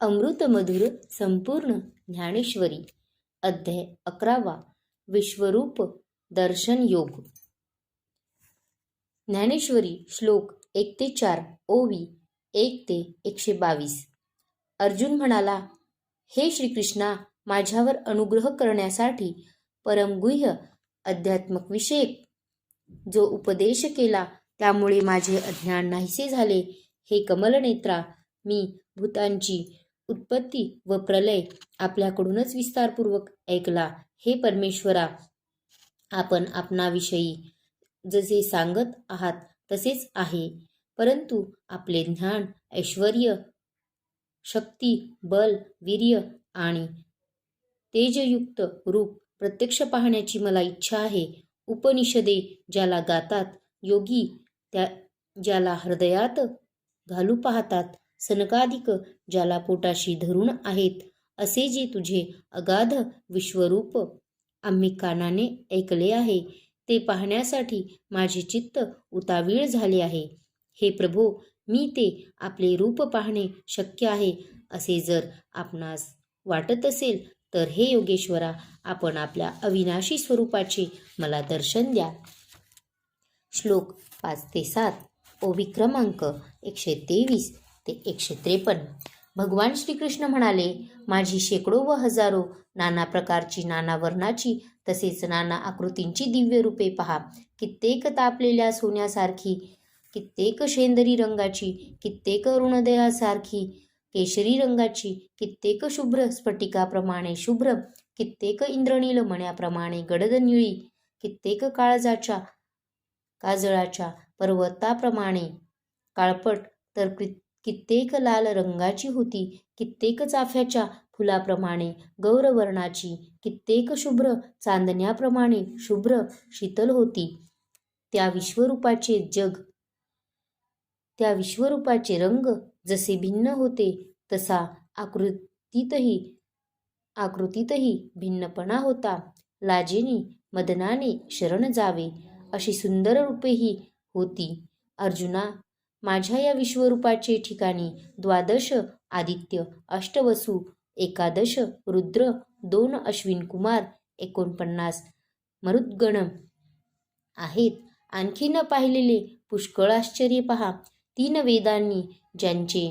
अमृतमधुर संपूर्ण ज्ञानेश्वरी अध्याय 11 विश्वरूप दर्शन योग. ज्ञानेश्वरी श्लोक 1 ते 4 ओवी 1 ते 122. अर्जुन म्हणाला, हे श्रीकृष्णा, माझ्यावर अनुग्रह करण्यासाठी परमगुह्य अध्यात्मक विषयक जो उपदेश केला त्यामुळे माझे अज्ञान नाहीसे झाले. हे कमलनेत्रा, मी भूतांची उत्पत्ती व प्रलय आपल्याकडूनच विस्तारपूर्वक ऐकला. हे परमेश्वरा, आपण आपणाविषयी जसे सांगत आहात तसेच आहे, परंतु आपले ज्ञान, ऐश्वर्य, शक्ती, बल, वीर्य आणि तेजयुक्त रूप प्रत्यक्ष पाहण्याची मला इच्छा आहे. उपनिषदे ज्याला गातात, योगी ज्याला हृदयात घालू पाहतात, सनकादिक ज्याला पोटाशी धरून आहेत, असे जे तुझे अगाध विश्वरूप आम्ही कानाने ऐकले आहे, ते पाहण्यासाठी माझे चित्त उतावीळ झाले आहे. हे प्रभो, मी ते आपले रूप पाहणे शक्य आहे असे जर आपणास वाटत असेल तर हे योगेश्वरा, आपण आपल्या अविनाशी स्वरूपाचे मला दर्शन द्या. श्लोक 5 ते 7 ओवी क्रमांक 123 ते 153. भगवान श्रीकृष्ण म्हणाले, माझी शेकडो व हजारो नाना प्रकारची, नाना वर्णाची तसेच नाना आकृतींची दिव्य रूपे पहा. कित्येक तापलेल्या सोन्यासारखी, कित्येक शेंदरी रंगाची, कित्येक अरुणोदयासारखी केशरी रंगाची, कित्येक शुभ्र स्फटिकाप्रमाणे शुभ्र, कित्येक इंद्रनील मण्याप्रमाणे गडद निळी, कित्येक काजळाच्या पर्वताप्रमाणे काळपट, तर कित्येक लाल रंगाची होती, कित्येक चाफ्याच्या फुलाप्रमाणे गौरवर्णाची, कित्येक शुभ्र चांदण्याप्रमाणे शुभ्र शीतल होती. त्या विश्वरूपाचे रंग जसे भिन्न होते तसा आकृतीतही भिन्नपणा होता. लाजेने मदनाने शरण जावे अशी सुंदर रूपेही होती. अर्जुना, माझ्या या विश्वरूपाचे ठिकाणी 12 आदित्य, 8 वसु, 11 रुद्र, 2 अश्विन कुमार, 49 मरुद्गण आहेत. आणखी न पाहिलेले पुष्कळ आश्चर्य पहा. 3 वेदांनी ज्यांचे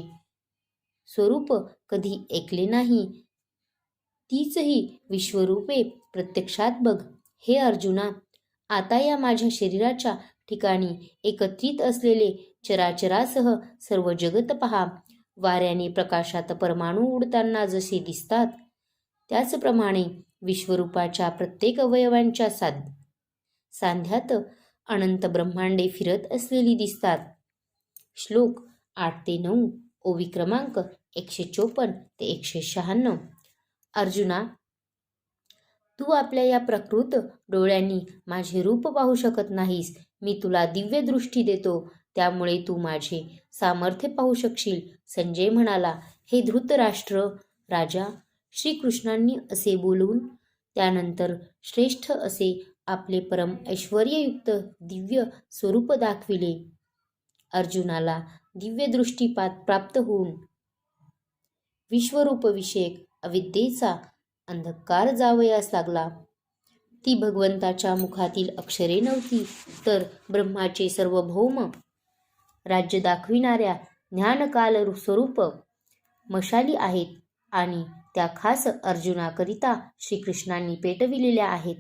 स्वरूप कधी ऐकले नाही, तीचही विश्वरूपे प्रत्यक्षात बघ. हे अर्जुना, आता या माझ्या शरीराच्या ठिकाणी एकत्रित असलेले चराचरासह सर्व जगत पहा. वाऱ्याने प्रकाशात परमाणू उडताना जसे दिसतात, त्याचप्रमाणे विश्वरूपाच्या प्रत्येक अवयवांच्या सांध्यात अनंत ब्रह्मांडे फिरत असलेली दिसतात. श्लोक 8 ते 9 ओवी क्रमांक 154 ते 196. अर्जुना, तू आपल्या या प्रकृत डोळ्यांनी माझे रूप पाहू शकत नाहीस. मी तुला दिव्य दृष्टी देतो, त्यामुळे तू माझे सामर्थ्य पाहू शकशील. संजय म्हणाला, हे धृतराष्ट्र राजा, श्रीकृष्णांनी असे बोलून त्यानंतर श्रेष्ठ असे आपले परम ऐश्वर्ययुक्त दिव्य स्वरूप दाखविले. अर्जुनाला दिव्य दृष्टीपात प्राप्त होऊन विश्वरूपविषयक अविद्येचा अंधकार जावयास लागला. ती भगवंताच्या मुखातील अक्षरे नव्हती, तर ब्रह्माचे सार्वभौम राज्य दाखविणाऱ्या ज्ञानकाल स्वरूप मशाली आहेत, आणि त्या खास अर्जुनाकरिता श्रीकृष्णांनी पेटविलेल्या आहेत.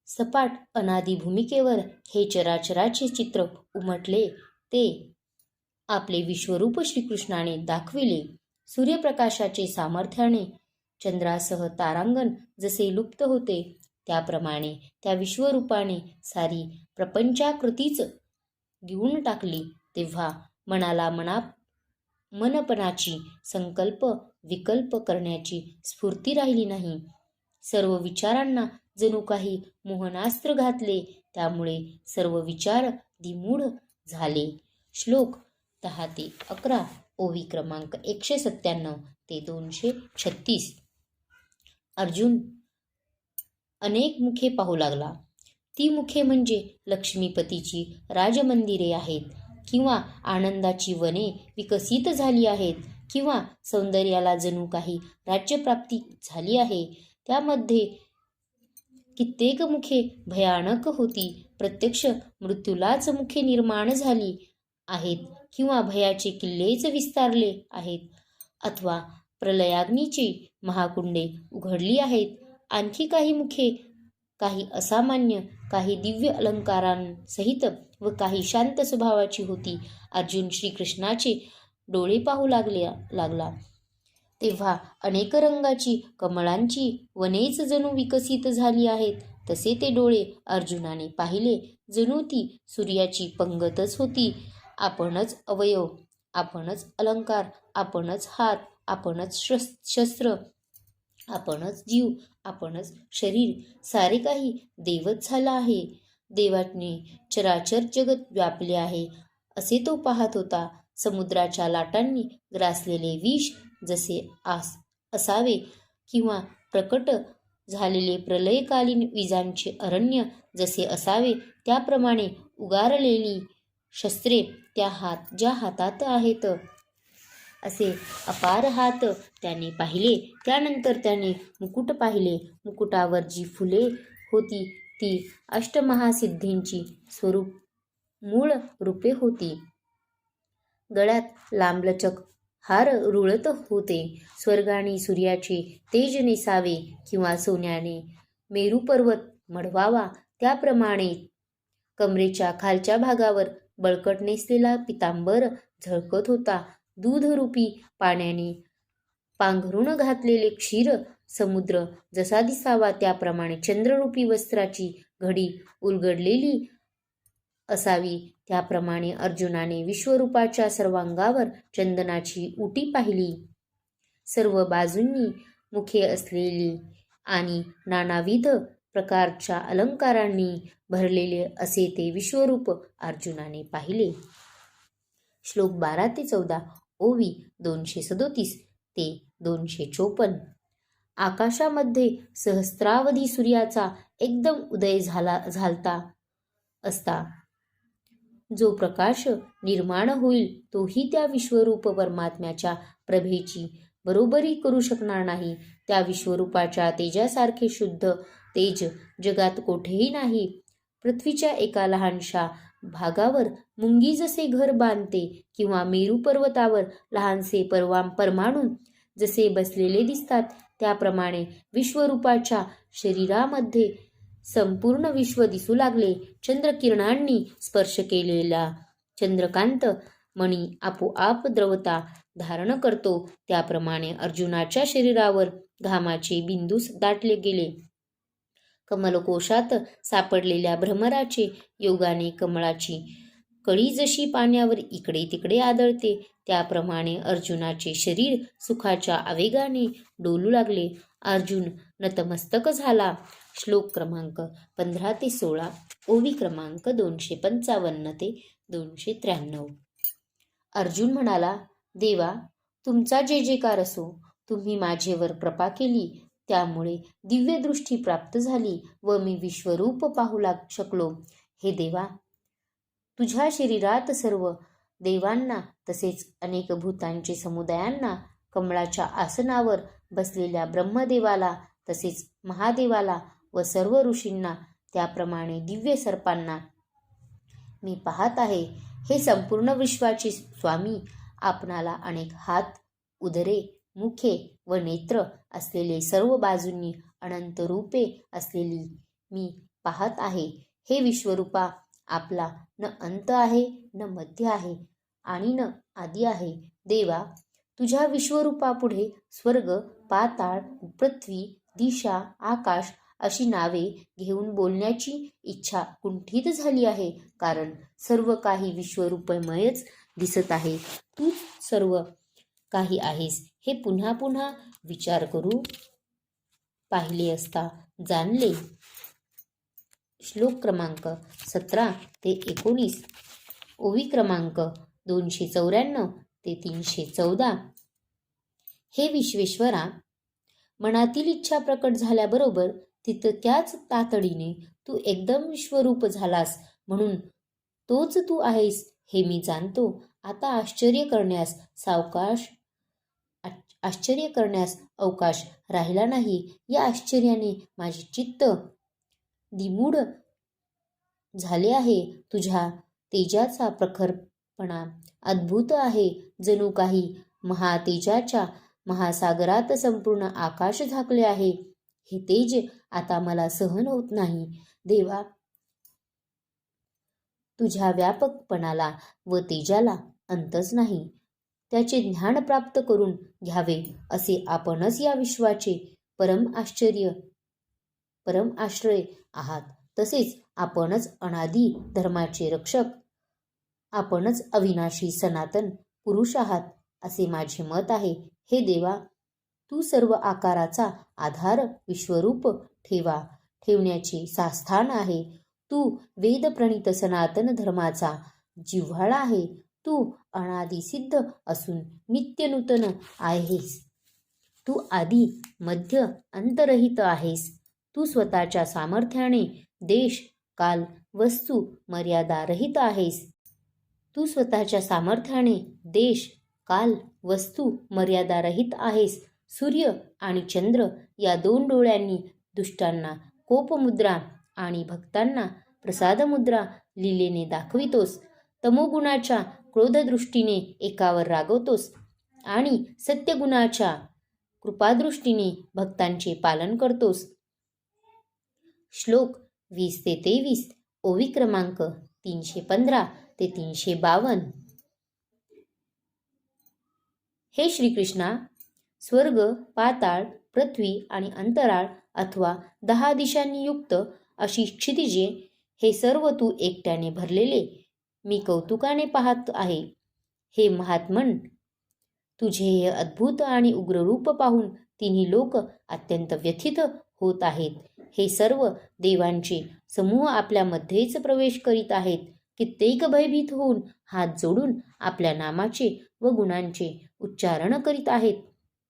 सपाट अनादी भूमिकेवर हे चराचराचे चित्र उमटले, ते आपले विश्वरूप श्रीकृष्णाने दाखविले. सूर्यप्रकाशाचे सामर्थ्याने चंद्रासह तारांगण जसे लुप्त होते, त्याप्रमाणे त्या विश्वरूपाने सारी प्रपंचाकृतीच गिळून टाकली. तेव्हा मनाला मनपणाची संकल्प विकल्प करण्याची स्फूर्ती राहिली नाही. सर्व विचारांना जणू काही मोहनास्त्र घातले, त्यामुळे सर्व विचार दिमूढ झाले. श्लोक 10 ते 11 ओवी क्रमांक 197 ते 236. अर्जुन अनेक मुखे पाहू लागला. ती मुखे म्हणजे लक्ष्मीपतीची राजमंदिरे आहेत किंवा आनंदाची वने विकसित झाली आहेत. किंवा सौंदर्याला जणू काही राज्यप्राप्ती झाली आहे. त्यामध्ये कित्येक मुखे भयानक होती. प्रत्यक्ष मृत्यूलाच मुखे निर्माण झाली आहेत किंवा भयाचे किल्लेच विस्तारले आहेत अथवा प्रलयाग्नीची महाकुंडे उघडली आहेत. आणखी काही मुखे काही असामान्य, काही दिव्य अलंकारांसहित व काही शांत स्वभावाची होती. अर्जुन श्रीकृष्णाचे डोळे पाहू लागला तेव्हा अनेक रंगाची कमळांची वनेच जणू विकसित झाली आहेत तसे ते डोळे अर्जुनाने पाहिले. जणू ती सूर्याची पंगतच होती. आपणच अवयव, आपणच अलंकार, आपणच हात, आपणच शस्त्र, आपणच जीव, आपणच शरीर, सारे काही देवच झाला आहे. देवाने चराचर जगत व्यापले आहे असे तो पाहत होता. समुद्राच्या लाटांनी ग्रासलेले विष जसे असावे किंवा प्रकट झालेले प्रलयकालीन विजांचे अरण्य जसे असावे त्याप्रमाणे उगारलेली शस्त्रे ज्या हातात आहेत असे अपार हात त्याने पाहिले. त्यानंतर त्याने मुकुट पाहिले. मुकुटावर जी फुले होती ती अष्टमहासिद्धींची मूळ रूपे होती. गळ्यात लांबलचक हार रुळत होते. स्वर्ग आणि सूर्याचे तेज नेसावे किंवा सोन्याने मेरू पर्वत मढवावा त्याप्रमाणे कमरेच्या खालच्या भागावर बळकट नेसलेला पितांबर झळकत होता. दूधरूपी पाण्याने पांघरून घातलेले क्षीर समुद्र जसा दिसावा त्याप्रमाणे चंद्ररूपी वस्त्राची घडी उलगडलेली असावी. त्याप्रमाणे अर्जुनाने विश्वरूपाच्या सर्वांगावर चंदनाची उटी पाहिली. सर्व बाजूंनी मुखे असलेली आणि नानाविध प्रकारच्या अलंकारांनी भरलेले असे ते विश्वरूप अर्जुनाने पाहिले. श्लोक 12 ते 14 ओवी 237 ते 254. आकाशामध्ये सहस्रावधी सूर्याचा एकदम उदय झालता असता जो प्रकाश निर्माण होईल तोही त्या विश्वरूप परमात्म्याच्या प्रभेची बरोबरी करू शकणार नाही. त्या विश्वरूपाच्या तेजासारखे शुद्ध तेज जगात कोठेही नाही. पृथ्वीच्या एका लहानशा भागावर मुंगी जसे घर बांधते किंवा मेरू पर्वतावर लहानसे परमाणू जसे बसलेले दिसतात त्याप्रमाणे विश्वरूपाच्या शरीरामध्ये संपूर्ण विश्व दिसू लागले. चंद्रकिरणांनी स्पर्श केलेला चंद्रकांत मणी आपोआप द्रवता धारण करतो त्याप्रमाणे अर्जुनाच्या शरीरावर घामाचे बिंदू दाटले गेले. कमलकोशात सापडलेल्या भ्रमराचे योगाने कमळाची कळी जशी पाण्यावर इकडे तिकडे आदळते त्याप्रमाणे अर्जुनाचे शरीर सुखाच्या आवेगाने डोलू लागले. अर्जुन नतमस्तक झाला. श्लोक क्रमांक 15 ते 16 ओवी क्रमांक 255 ते 293. अर्जुन म्हणाला, देवा तुमचा जे जेकार असो. तुम्ही माझेवर कृपा केली त्यामुळे दिव्य दृष्टी प्राप्त झाली व मी विश्वरूप पाहू शकलो. हे देवा तुझ्या शरीरात सर्व देवांना तसेच अनेक भूतांचे समुदायांना, कमळाच्या आसनावर बसलेल्या ब्रह्मदेवाला तसेच महादेवाला व सर्व ऋषींना त्याप्रमाणे दिव्य सर्पांना मी पाहत आहे. हे संपूर्ण विश्वाचे स्वामी आपणाला अनेक हात, उदरे, मुखे व नेत्र असलेले सर्व बाजूंनी अनंत रूपे असलेली मी पाहत आहे. हे विश्वरूपा आपला न अंत आहे न मध्य आहे आणि न आदी आहे. देवा तुझ्या विश्वरूपापुढे स्वर्ग, पाताळ, पृथ्वी, दिशा, आकाश अशी नावे घेऊन बोलण्याची इच्छा कुंठित झाली आहे. कारण सर्व काही विश्वरूपमयच दिसत आहे. तू सर्व काही आहेस हे पुन्हा पुन्हा विचार करू पाहिले असता जाणले. श्लोक क्रमांक 17 ते 19 ओवी क्रमांक 294 ते 314. हे विश्वेश्वरा मनातील इच्छा प्रकट झाल्याबरोबर तितक्याच तातडीने तू एकदम विश्वरूप झालास म्हणून तोच तू आहेस हे मी जाणतो. आता आश्चर्य करण्यास सावकाश आश्चर्य करण्यास अवकाश राहिला नाही. या आश्चर्याने माझे चित्त दिमूढ झाले आहे. तुझ्या तेजाचा प्रखरपणा अद्भुत आहे. जणू काही महातेजाच्या महासागरात संपूर्ण आकाश झाकले आहे. हे तेज आता मला सहन होत नाही. देवा, तुझ्या व्यापकपणाला व तेजाला अंतच नाही. त्याचे ज्ञान प्राप्त करून घ्यावे असे आपणच या विश्वाचे परम आश्रय आहात. तसेच आपणच अनादि धर्माचे रक्षक, आपणच अविनाशी सनातन पुरुष आहात असे माझे मत आहे. हे देवा, तू सर्व आकाराचा आधार विश्वरूप ठेवण्याचे स्थान आहे. तू वेदप्रणीत सनातन धर्माचा जिव्हाळा आहे. तू अनादिसिद्ध असून नित्य नूतन आहेस. तू आदी मध्य अंतरहित आहेस. तू स्वतःच्या सामर्थ्याने देश काल वस्तू मर्यादा रहित आहेस. तू स्वतःच्या सामर्थ्याने देश काल वस्तू मर्यादा रहित आहेस. सूर्य आणि चंद्र या दोन डोळ्यांनी दुष्टांना कोपमुद्रा आणि भक्तांना प्रसादमुद्रा लीलेने दाखवितोस. तमोगुणाच्या क्रोधदृष्टीने एकावर रागवतोस आणि सत्यगुणाच्या कृपादृष्टीने भक्तांचे पालन करतोस. श्लोक 20 ते 23, ओवी क्रमांक 315 ते 352. हे श्रीकृष्णा, स्वर्ग, पाताळ, पृथ्वी आणि अंतराळ अथवा 10 दिशांनी युक्त अशी क्षितिजे, हे सर्व तू एकट्याने भरलेले मी कौतुकाने पाहत आहे. हे महात्मन, तुझे हे अद्भुत आणि उग्र रूप पाहून तिन्ही लोक अत्यंत व्यथित होत आहेत. हे सर्व देवांचे समूह आपल्यामध्येच प्रवेश करीत आहेत. कित्येक भयभीत होऊन हात जोडून आपल्या नामाचे व गुणांचे उच्चारण करीत आहेत.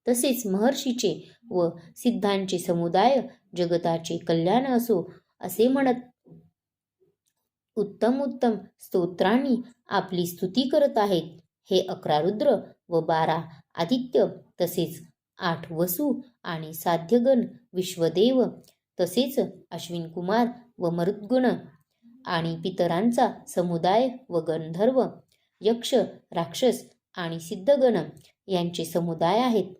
तसेच महर्षीचे व सिद्धांचे समुदाय जगताचे कल्याण असो असे म्हणत उत्तम उत्तम स्तोत्रांनी आपली स्तुती करत आहेत. हे 11 रुद्र व 12 आदित्य, तसेच 8 वसु आणि साध्यगण, विश्वदेव, तसेच अश्विन कुमार व मरुद्गण आणि पितरांचा समुदाय व गंधर्व, यक्ष, राक्षस आणि सिद्धगण यांचे समुदाय आहेत.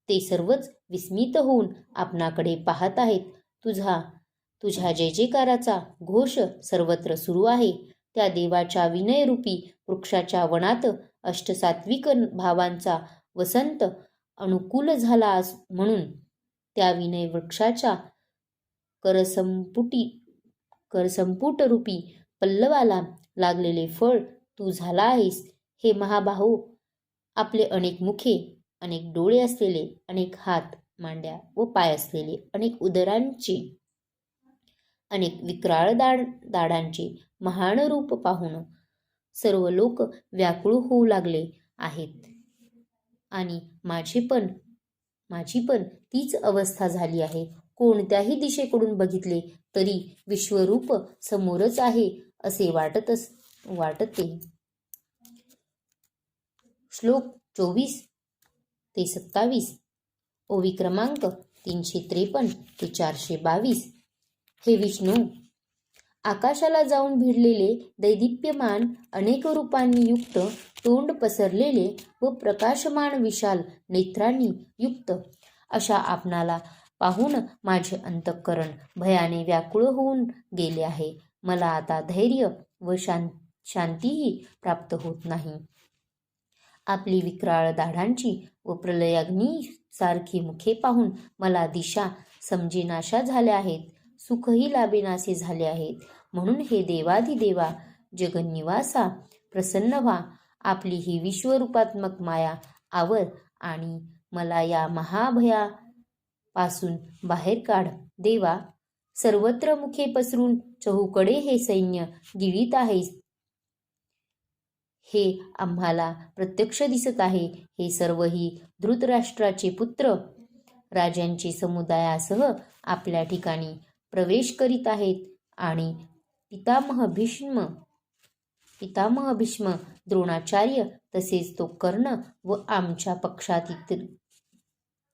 ते सर्वच विस्मित होऊन आपणाकडे पाहत आहेत. तुझ्या जय जयकाराचा घोष सर्वत्र सुरू आहे. त्या देवाच्या विनयरूपी वृक्षाच्या वनात अष्टसात्विक भावांचा वसंत अनुकूल झाला म्हणून त्या विनय वृक्षाच्या करसंपुट रूपी पल्लवाला लागलेले फळ तू झाला आहेस. हे महाबाहो, आपले अनेक मुखे, अनेक डोळे असलेले, अनेक हात, मांड्या व पाय असलेले, अनेक उदरांचे, अनेक विक्राळ दाडांचे महान रूप पाहून सर्व लोक व्याकुळ होऊ लागले आहेत. आणि माझी पण तीच अवस्था झाली आहे. कोणत्याही दिशेकडून बघितले तरी विश्वरूप समोरच आहे असे वाटते. श्लोक 24 ते 27, ओवी क्रमांक 353 ते 422. हे विष्णू, आकाशाला जाऊन भिडलेले दैदिप्यमान अनेक रूपांनी युक्त, तोंड पसरलेले व प्रकाशमान विशाल नेत्रांनी युक्त अशा आपणाला पाहून माझे अंतःकरण भयाने व्याकुळ होऊन गेले आहे. मला आता धैर्य व शांतीही प्राप्त होत नाही. आपली विक्राळ दाढांची व प्रलयाग्नी सारखी मुखे पाहून मला दिशा समजेनाशा झाल्या आहेत. सुखही लाभेनासे झाले आहेत. म्हणून हे देवाधिदेवा, जगन्निवासा, प्रसन्न व्हा. आपली ही विश्वरूपात्मक माया आवर आणि मला या महाभयापासून बाहेर काढ. देवा, सर्वत्र मुखे पसरून चहूकडे हे सैन्य गिळीत आहेस. हे आम्हाला प्रत्यक्ष दिसत आहे. हे सर्वही धृतराष्ट्राचे पुत्र राजांचे समुदायासह आपल्या ठिकाणी प्रवेश करीत आहेत आणि पितामह भीष्म पितामह भीष्म, द्रोणाचार्य तसेच तो कर्ण व आमच्या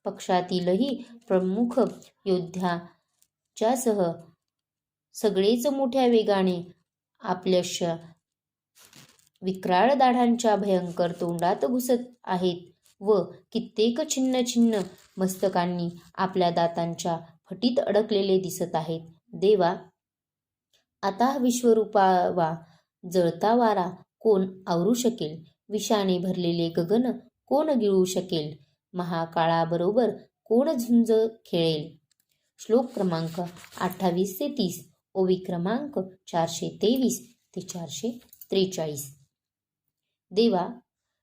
पक्षातीलही प्रमुख योद्ध्याच्यासह सगळेच मोठ्या वेगाने आपल्याशा विक्राळ दाढांच्या भयंकर तोंडात घुसत आहेत व कित्येक छिन्न छिन्न मस्तकांनी आपल्या दातांच्या फटीत अडकलेले दिसत आहेत. देवा, आता हा विश्वरूपावा जळता वारा कोण आवरू शकेल? विषाने भरलेले गगन कोण गिळू शकेल? महाकाळाबरोबर कोण झुंज खेळेल? श्लोक क्रमांक 28 ते 30, ओवी क्रमांक 423 ते 443. देवा,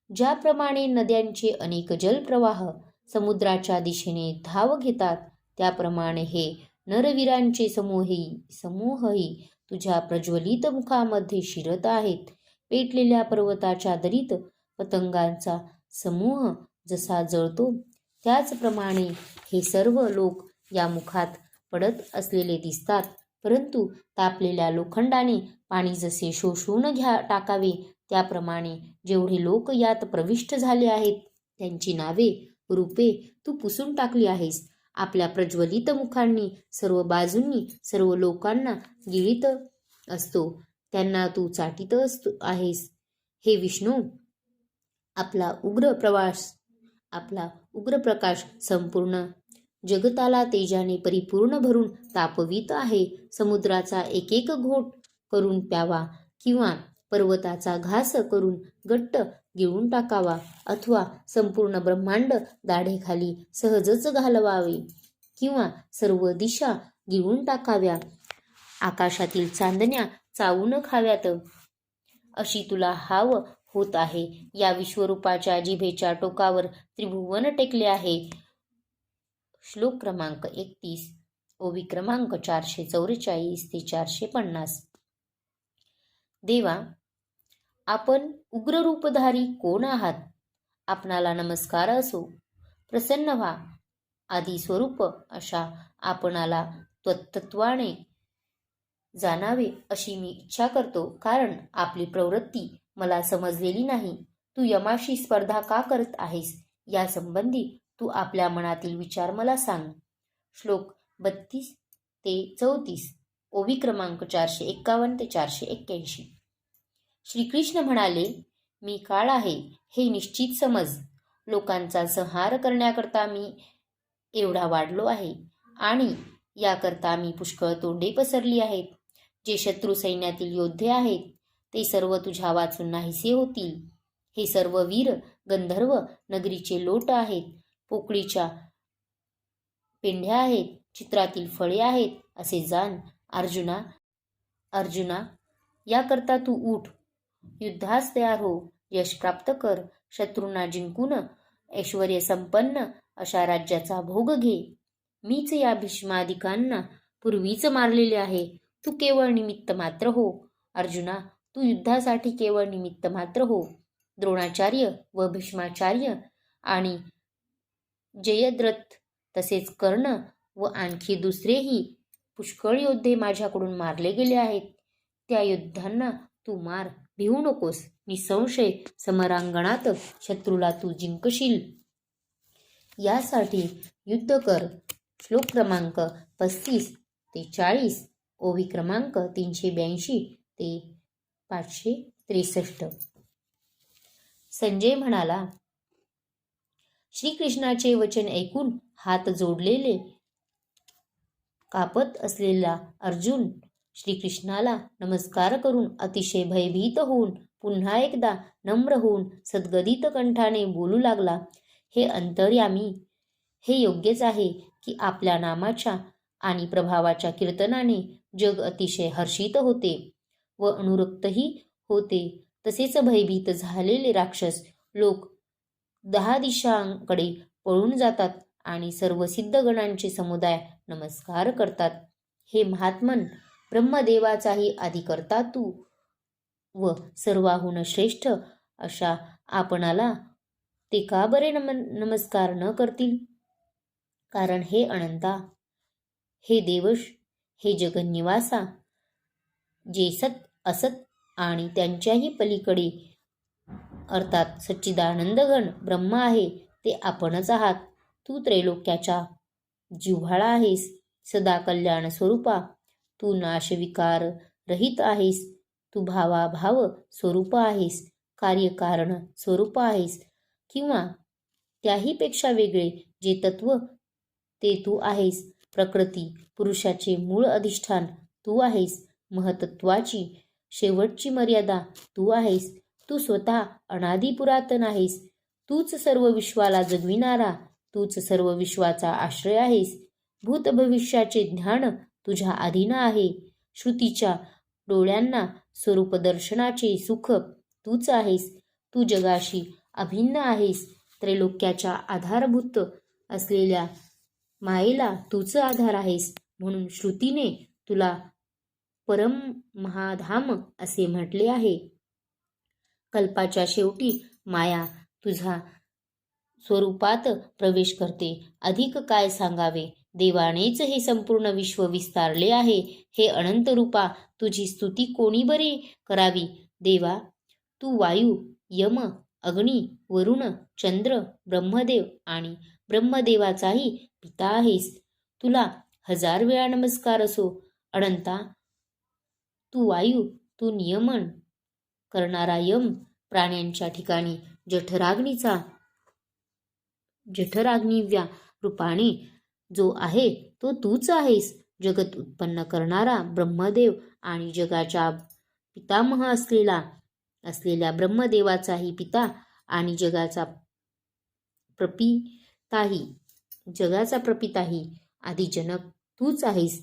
ज्याप्रमाणे नद्यांचे अनेक जलप्रवाह समुद्राच्या दिशेने धाव घेतात, त्याप्रमाणे हे नरवीरांचे समूहही तुझ्या प्रज्वलित मुखामध्ये शिरत आहेत. पेटलेल्या पर्वताच्या दरीत पतंगांचा समूह जसा जळतो, त्याचप्रमाणे हे सर्व लोक या मुखात पडत असलेले दिसतात. परंतु तापलेल्या लोखंडाने पाणी जसे शोषून टाकावे, त्याप्रमाणे जेवढे लोक यात प्रविष्ट झाले आहेत, त्यांची नावे रूपे तू पुसून टाकली आहेस. आपल्या प्रज्वलित मुखांनी सर्व बाजूंनी सर्व लोकांना गिळीत असतो, त्यांना तू चाटीत आहेस. हे विष्णू, आपला उग्र प्रकाश संपूर्ण जगताला तेजाने परिपूर्ण भरून तापवित आहे. समुद्राचा एक एक घोट करून प्यावा, किंवा पर्वताचा घास करून घट्ट गिळून टाकावा, अथवा संपूर्ण ब्रह्मांड दाढेखाली सहजच घालवावे, किंवा सर्व दिशा गिळून टाकाव्या, आकाशातील चांदण्या चावून खाव्यात, अशी तुला हाव होत आहे. या विश्वरूपाच्या जिभेच्या टोकावर त्रिभुवन टेकले आहे. श्लोक क्रमांक 31, ओवी क्रमांक 444 ते 450. देवा, आपण उग्ररूपधारी कोण आहात? आपणाला नमस्कार असो. प्रसन्न व्हा. आदी स्वरूप अशा आपणाला तत्त्वाने जाणावे अशी मी इच्छा करतो, कारण आपली प्रवृत्ती मला समजलेली नाही. तू यमाशी स्पर्धा का करत आहेस, यासंबंधी तू आपल्या मनातील विचार मला सांग. श्लोक 32 ते 34, ओवी क्रमांक 451 ते 481. श्रीकृष्ण म्हणाले, मी काळ आहे हे निश्चित समज. लोकांचा संहार करण्याकरता मी एवढा वाढलो आहे, आणि याकरता मी पुष्कळ तोंडे पसरली आहेत. जे शत्रू सैन्यातील योद्धे आहेत, ते सर्व तुझ्या वाचून नाहीसे होतील. हे सर्व वीर गंधर्व नगरीचे लोट आहेत, पोकळीच्या पेंढ्या आहेत, चित्रातील फळे आहेत, असे जाण. अर्जुना, याकरता तू उठ, युद्धास तयार हो, यश प्राप्त कर, शत्रूंना जिंकून ऐश्वर्य संपन्न अशा राज्याचा भोग घे. मीच या भीष्मादिकांना पूर्वीच मारलेले आहे. तू केवळ निमित्त मात्र हो. अर्जुना, तू युद्धासाठी केवळ निमित्त मात्र हो. द्रोणाचार्य व भीष्माचार्य आणि जयद्रथ तसेच कर्ण व आणखी दुसरेही पुष्कळ योद्धे माझ्याकडून मारले गेले आहेत. त्या योद्ध्यांना तू मार, भिवू नकोस. निसंशय समरांगणात शत्रूला तू जिंकशील, यासाठी युद्ध कर. श्लोक क्रमांक 35 ते 40, ओवी क्रमांक 382 ते 563. संजय म्हणाला, श्रीकृष्णाचे वचन ऐकून हात जोडलेले कापत असलेला अर्जुन श्रीकृष्णाला नमस्कार करून अतिशय भयभीत होऊन पुन्हा एकदा नम्र होऊन सद्गदित कंठाने बोलू लागला. हे अंतर्यामी, हे योग्यच आहे की आपल्या नामाच्या आणि प्रभावाच्या कीर्तनाने जग अतिशय हर्षित होते व अनुरक्तही होते. तसेच भयभीत झालेले राक्षस लोक 10 दिशांकडे पळून जातात आणि सर्व सिद्धगणांचे समुदाय नमस्कार करतात. हे महात्मन, ब्रह्मदेवाचाही आदिकर्ता तू व सर्वाहून श्रेष्ठ अशा आपणाला ते का बरे नमस्कार न करतील? कारण हे अनंता, हे देवश, हे जगन्निवासा, जे सत असत आणि त्यांच्याही पलीकडे अर्थात सच्चिदानंदघन ब्रह्म आहे ते आपणच आहात. तू त्रैलोक्याचा जिव्हाळा आहेस, सदा कल्याण स्वरूपा. तू नाशविकार रहित आहेस. तू भावाभाव स्वरूप आहेस, कार्यकारण स्वरूप आहेस, किंवा त्याहीपेक्षा वेगळे जे तत्व ते तू आहेस. प्रकृती पुरुषाचे मूळ अधिष्ठान तू आहेस. महतत्वाची शेवटची मर्यादा तू आहेस. तू स्वतः अनादी पुरातन आहेस. तूच सर्व विश्वाला जगविणारा, तूच सर्व विश्वाचा आश्रय आहेस. भूत भविष्याचे ज्ञान तुझ्या अधीन आहे. श्रुतीच्या डोळ्यांना स्वरूप दर्शनाचे सुख तूच आहेस. तू जगाशी अभिन्न आहेस. त्रैलोक्याच्या आधारभूत असलेल्या मायेला तूच आधार आहेस. म्हणून श्रुतीने तुला परम महाधाम असे म्हटले आहे. कल्पाच्या शेवटी माया तुझ्या स्वरूपात प्रवेश करते. अधिक काय सांगावे. देवानेच हे संपूर्ण विश्व विस्तारले आहे. हे अनंत रूपा, तुझी स्तुती कोणी बरे करावी. देवा, तू वायू, यम, अग्नी, वरुण, चंद्र, ब्रह्मदेव आणि ब्रह्मदेवाचाही पिता आहेस. तुला 1000 वेळा नमस्कार असो. अनंता, तू वायू, तू नियमन करणारा यम, प्राण्यांच्या ठिकाणी जठराग्निव्या रूपाने जो आहे तो तूच आहेस. जगत उत्पन्न करणारा ब्रह्मदेव आणि जगाचा पितामह असलेल्या ब्रह्मदेवाचाही पिता आणि जगाचा प्रपिताही आदिजनक तूच आहेस.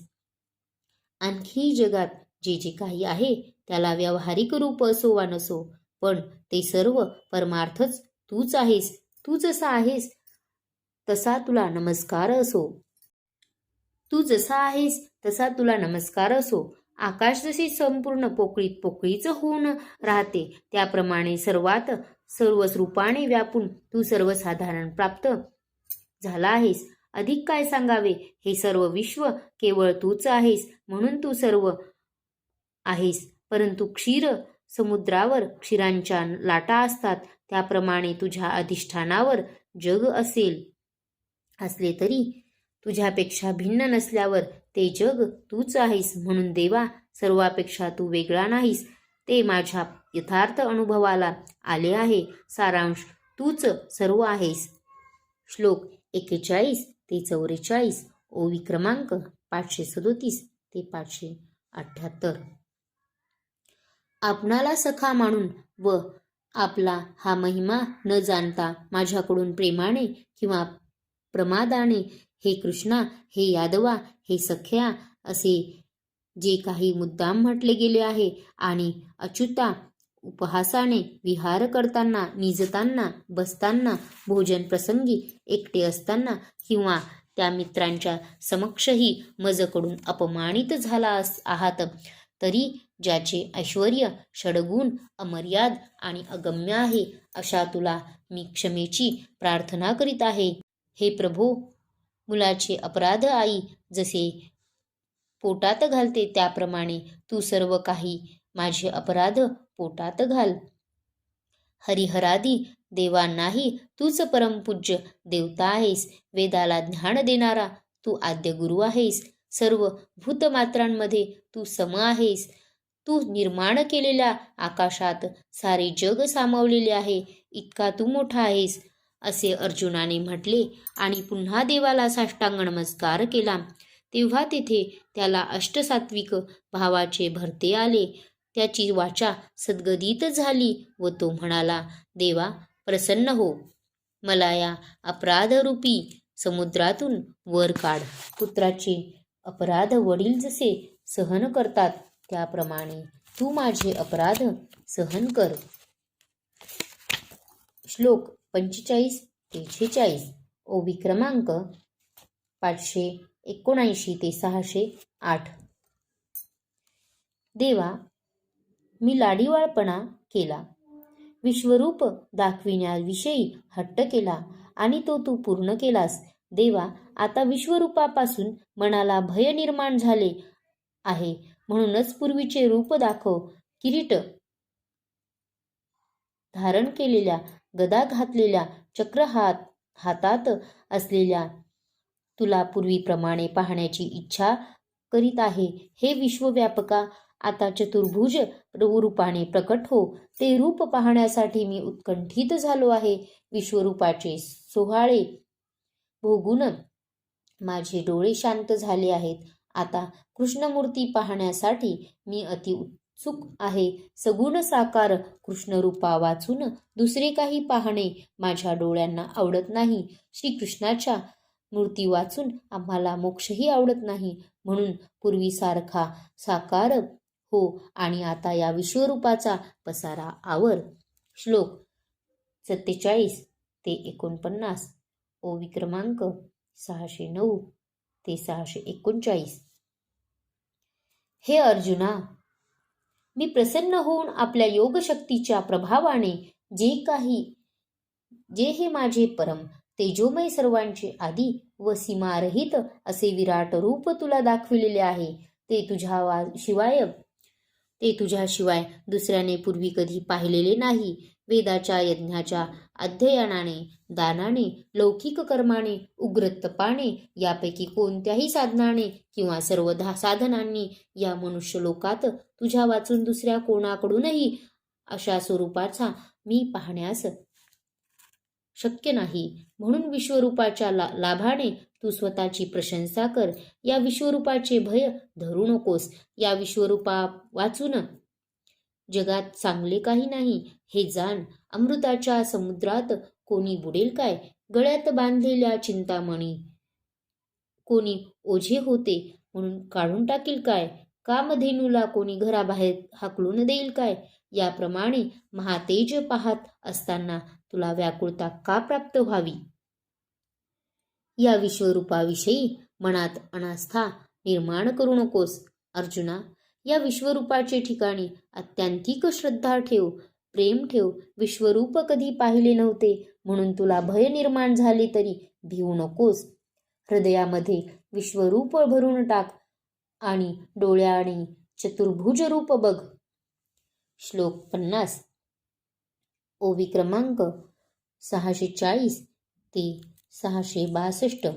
आणखी जगात जे जे काही आहे त्याला व्यावहारिक रूप असो वा नसो, पण ते सर्व परमार्थच तूच आहेस. तू जसा आहेस तसा तुला नमस्कार असो. तू जसा आहेस तसा तुला नमस्कार असो. आकाश जसे संपूर्ण पोकळीत पोकळीच होऊन राहते, त्याप्रमाणे सर्व रूपाने व्यापून तू सर्वसाधारण प्राप्त झाला आहेस. अधिक काय सांगावे. हे सर्व विश्व केवळ तूच आहेस, म्हणून तू सर्व आहेस. परंतु क्षीर समुद्रावर क्षीरांच्या लाटा असतात, त्याप्रमाणे तुझ्या अधिष्ठानावर जग असले तरी तुझ्यापेक्षा भिन्न नसल्यावर ते जग तूच आहेस. म्हणून देवा, सर्वापेक्षा तू वेगळा नाहीस. ते माझ्या यथार्थ अनुभवाला आले आहे. सारांश, तूच सर्व आहेस. श्लोक 41 ते 44, ओवी क्रमांक 537 ते 578. आपणाला सखा मानून व आपला हा महिमा न जाणता माझ्याकडून प्रेमाने किंवा प्रमादाने हे कृष्णा, हे यादवा, हे सख्या असे जे काही मुद्दाम म्हटले गेले आहे आणि अच्युता उपहासाने विहार करताना, निजताना, बसताना, भोजन प्रसंगी, एकटे असताना किंवा त्या मित्रांच्या समक्षही मजकडून अपमानित झाला आहात, तरी ज्याचे ऐश्वर्य षडगुण अमर्याद आणि अगम्य आहे, अशा तुला मी क्षमेची प्रार्थना करीत आहे. हे प्रभो, मुलाचे अपराध आई जसे पोटात घालते त्याप्रमाणे तू सर्व काही माझे अपराध पोटात घाल. हरिहरादी देवांनाही तूच परमपूज्य देवता आहेस. वेदाला ज्ञान देणारा तू आद्य गुरु आहेस. सर्व भूतमात्रांमध्ये तू सम आहेस. तू निर्माण केलेल्या आकाशात सारे जग सामावलेले आहे, इतका तू मोठा आहेस, असे अर्जुनाने म्हटले आणि पुन्हा देवाला साष्टांग नमस्कार केला. तेव्हा तेथे त्याला अष्टसात्विक भावाचे भरते आले. त्याची वाचा सद्गदित झाली व तो म्हणाला, देवा प्रसन्न हो, मला या अपराधरूपी समुद्रातून वर काढ. पुत्राचे अपराध वडील जसे सहन करतात त्याप्रमाणे तू माझे अपराध सहन कर. श्लोक 45 ते 46, ओवी क्रमांक 579 ते 608. देवा, मी लाडीवाळपणा केला, विश्वरूप दाखविण्याविषयी हट्ट केला आणि तो तू पूर्ण केलास. देवा, आता विश्वरूपापासून मनाला भय निर्माण झाले आहे, म्हणूनच पूर्वीचे रूप दाखव. किरीट धारण केलेल्या, गदा घातलेल्या, चक्र हातात असलेल्या तुला पूर्वीप्रमाणे पाहण्याची इच्छा करीत आहे. हे विश्वव्यापका, आता चतुर्भुज रूपाने प्रकट हो. ते रूप पाहण्यासाठी मी उत्कंठित झालो आहे. विश्वरूपाचे सोहाळे भोगून माझे डोळे शांत झाले आहेत. आता कृष्णमूर्ती पाहण्यासाठी मी अति उत्सुक आहे. सगुण साकार कृष्णरूपा वाचून दुसरे काही पाहणे माझ्या डोळ्यांना आवडत नाही. श्रीकृष्णाच्या मूर्ती वाचून आम्हाला मोक्षही आवडत नाही. म्हणून पूर्वीसारखा साकार हो आणि आता या विश्वरूपाचा पसारा आवर. श्लोक 47 ते 49, ओवी क्रमांक 609 ते 639. हे अर्जुना, मी प्रसन्न होऊन आपल्या योगशक्तीच्या प्रभावाने जे हे माझे परम तेजोमय सर्वांचे आदी व सीमारहित असे विराट रूप तुला दाखविलेले आहे. ते तुझ्याशिवाय दुसऱ्याने पूर्वी कधी पाहिलेले नाही. वेदाच्या यज्ञाच्या अध्ययनाने, दानाने, लौकिक कर्माने, उग्रतपाने, यापैकी कोणत्याही साधनाने किंवा सर्व साधनांनी या मनुष्यलोकात तुझ्या वाचून दुसऱ्या कोणाकडूनही अशा स्वरूपाचा मी पाहण्यास शक्य नाही. म्हणून विश्वरूपाच्या लाभाने तू स्वतःची प्रशंसा कर. या विश्वरूपाचे भय धरू नकोस. या विश्वरूपा वाचून जगात चांगले काही नाही हे जाण. अमृताच्या समुद्रात कोणी बुडेल काय? गळ्यात बांधलेल्या चिंतामणी कोणी ओझे होते म्हणून काढून टाकील काय? कामधेनूला कोणी घराबाहेर हाकलून देईल काय? याप्रमाणे महातेज पाहत असताना तुला व्याकुळता का प्राप्त व्हावी? या विश्वरूपाविषयी मनात अनास्था निर्माण करू नकोस. अर्जुना, या विश्वरूपाचे ठिकाणी अत्यांतिक श्रद्धा ठेव, प्रेम ठेव. विश्वरूप कधी पाहिले नव्हते म्हणून तुला भय निर्माण झाले तरी भिवू नकोस. हृदयामध्ये विश्वरूप भरून टाक आणि डोळ्याने चतुर्भुज रूप बघ. श्लोक 50, ओवी क्रमांक 640 ते 662.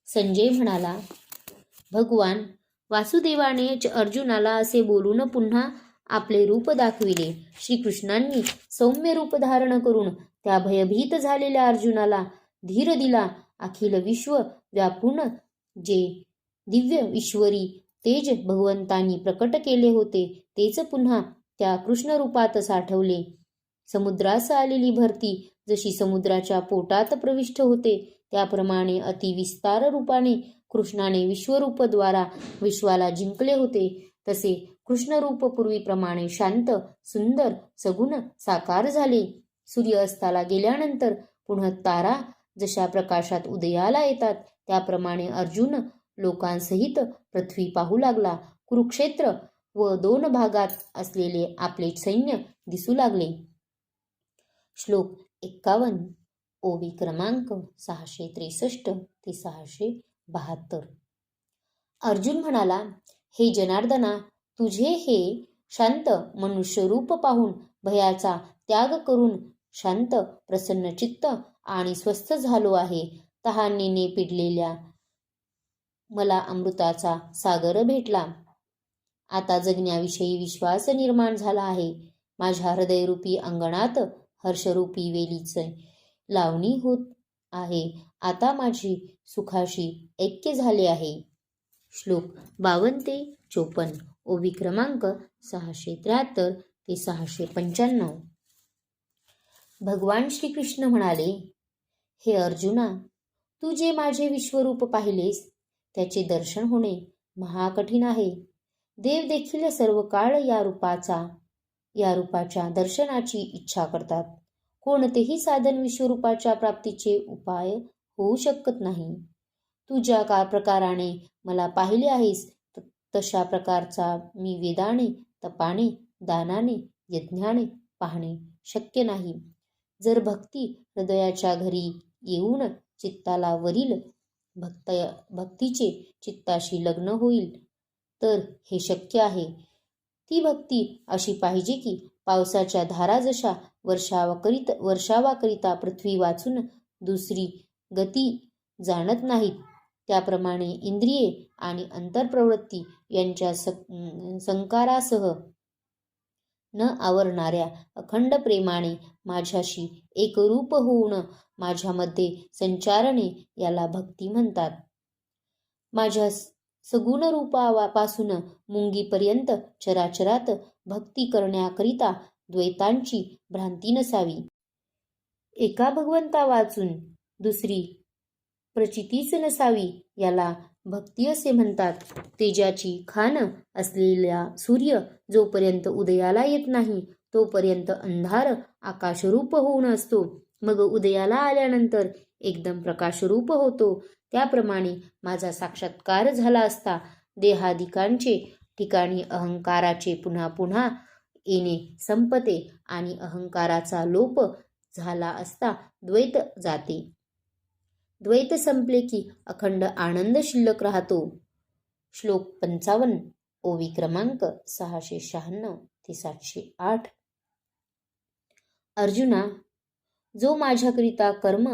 संजय म्हणाला, भगवान वासुदेवाने अर्जुनाला असे बोलून पुन्हा आपले रूप दाखविले. श्रीकृष्णांनी सौम्य रूप धारण करून त्या भयभीत झालेल्या अर्जुनाला धीर दिला. अखिल विश्व व्यापून जे दिव्य ईश्वरी तेज भगवंतांनी प्रकट केले होते तेच पुन्हा त्या कृष्णरूपात साठवले. समुद्रास आलेली भरती जशी समुद्राच्या पोटात प्रविष्ट होते त्याप्रमाणे अतिविस्तार रूपाने कृष्णाने विश्वरूपद्वारा विश्वाला जिंकले होते. तसे कृष्णरूप पूर्वीप्रमाणे शांत, सुंदर, सगुण साकार झाले. सूर्य अस्ताला गेल्यानंतर पुन्हा तारा जशा प्रकाशात उदयाला येतात त्याप्रमाणे अर्जुन लोकांसहित पृथ्वी पाहू लागला. कुरुक्षेत्र व 2 भागात असलेले आपले सैन्य दिसू लागले. श्लोक 51, ओवी क्रमांक 663 ते 672. अर्जुन म्हणाला, हे जनार्दना, तुझे हे शांत मनुष्य रूप पाहून भयाचा त्याग करून शांत, प्रसन्न चित्त आणि स्वस्थ झालो आहे. तहानेने पिडलेल्या मला अमृताचा सागर भेटला. आता जगण्याविषयी विश्वास निर्माण झाला आहे. माझ्या हृदयरूपी अंगणात हर्षरूपी वेलीचे लावणी होत आहे. आता माझी सुखाशी ऐक्य झाले आहे. श्लोक 52 ते 54, ओवी क्रमांक 673 ते 695. भगवान श्रीकृष्ण म्हणाले, हे अर्जुना, तू जे माझे विश्वरूप पाहिलेस त्याचे दर्शन होणे महाकठीण आहे. देव देखील सर्व काळ या रूपाच्या दर्शनाची इच्छा करतात. कोणतेही साधन विश्वरूपाच्या प्राप्तीचे उपाय होऊ शकत नाही. तू ज्या प्रकाराने मला पाहिले आहेस तशा प्रकारचा मी वेदाने, तपाने, दानाने, यज्ञाने पाहणे शक्य नाही. जर भक्ती हृदयाच्या घरी येऊन चित्ताला वरील भक्तीचे चित्ताशी लग्न होईल तर हे शक्य आहे. ती भक्ती अशी पाहिजे की पावसाच्या धारा जशा वर्षावाकरिता पृथ्वी वाचून दुसरी गती जाणत नाहीत, त्याप्रमाणे इंद्रिये आणि अंतर्प्रवृत्ती यांच्या संकारासह न आवरणाऱ्या अखंड प्रेमाने माझ्याशी एकरूप होऊन माझ्यामध्ये संचारणे याला भक्ती म्हणतात. माझ्या सगुण रूपापासून मुंगीपर्यंत चराचरात भक्ती करण्याकरिता द्वैतांची भ्रांती नसावी. एका भगवंता वाचून दुसरी प्रचितीच नसावी याला भक्ती असे म्हणतात. तेजाची खाण असलेला सूर्य जोपर्यंत उदयाला येत नाही तोपर्यंत अंधार आकाशरूप होऊन असतो, मग उदयाला आल्यानंतर एकदम प्रकाशरूप होतो. त्याप्रमाणे माझा साक्षात्कार झाला असता देहादिकांचे ठिकाणी अहंकाराचे पुन्हा पुन्हा येणे संपते आणि अहंकाराचा लोप झाला असता द्वैत जाते. द्वैत संपले की अखंड आनंद शिल्लक राहतो. श्लोक 55 ओवी क्रमांक 696 ते 708. अर्जुना, जो माझ्याकरिता कर्म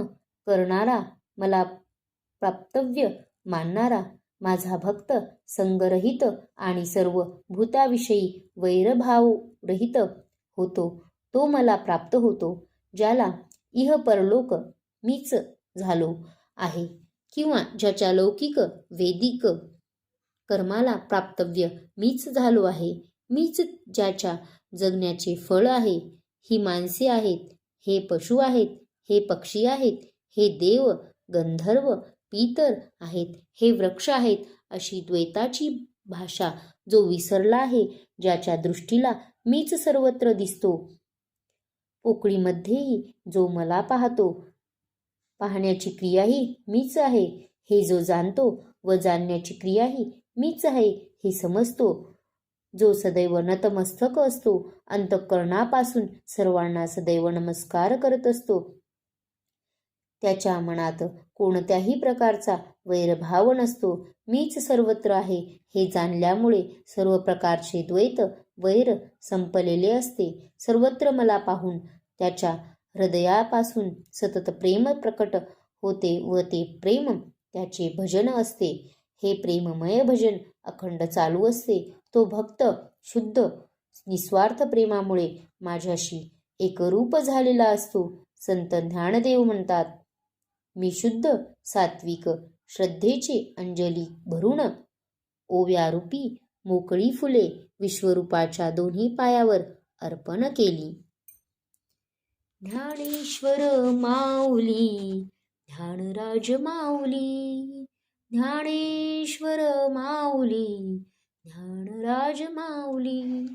करणारा, मला प्राप्तव्य मानणारा, माझा भक्त, संगरहित आणि सर्व भूताविषयी वैरभावरहित होतो, तो मला प्राप्त होतो. ज्याला इह परलोक मीच झालो आहे किंवा ज्याच्या लौकिक वैदिक कर्माला प्राप्तव्य मीच झालो आहे, मीच ज्याच्या जगण्याचे फळ आहे. ही माणसे आहेत, हे पशु आहेत, हे पक्षी आहेत, हे देव गंधर्व पितर आहेत, हे वृक्ष आहेत, अशी द्वैताची भाषा जो विसरला आहे, ज्याच्या दृष्टीला मीच सर्वत्र दिसतो, पोकळीमध्येही जो मला पाहतो, पाहण्याची क्रियाही मीच आहे, हे जो जाणतो व जाणण्याची क्रियाही मीच आहे हे समजतो, जो सदैव नतमस्तक असतो, अंतःकरणापासून सर्वांना सदैव नमस्कार करत असतो, त्याच्या मनात कोणत्याही प्रकारचा वैरभाव नसतो, मीच सर्वत्र आहे हे जाणल्यामुळे सर्व प्रकारचे द्वैत वैर संपलेले असते. सर्वत्र मला पाहून त्याच्या हृदयापासून सतत प्रेम प्रकट होते व ते प्रेम त्याचे भजन असते. हे प्रेममय भजन अखंड चालू असते. तो भक्त शुद्ध निस्वार्थ प्रेमामुळे माझ्याशी एकरूप झालेला असतो. संत ज्ञानदेव म्हणतात, मी शुद्ध सात्विक श्रद्धेचे अंजली भरून ओव्यारूपी मोकळी फुले विश्वरूपाच्या दोन्ही पायावर अर्पण केली. ज्ञानेश्वर माऊली, ज्ञानराज माऊली, ज्ञानेश्वर माऊली, ज्ञानराज माऊली.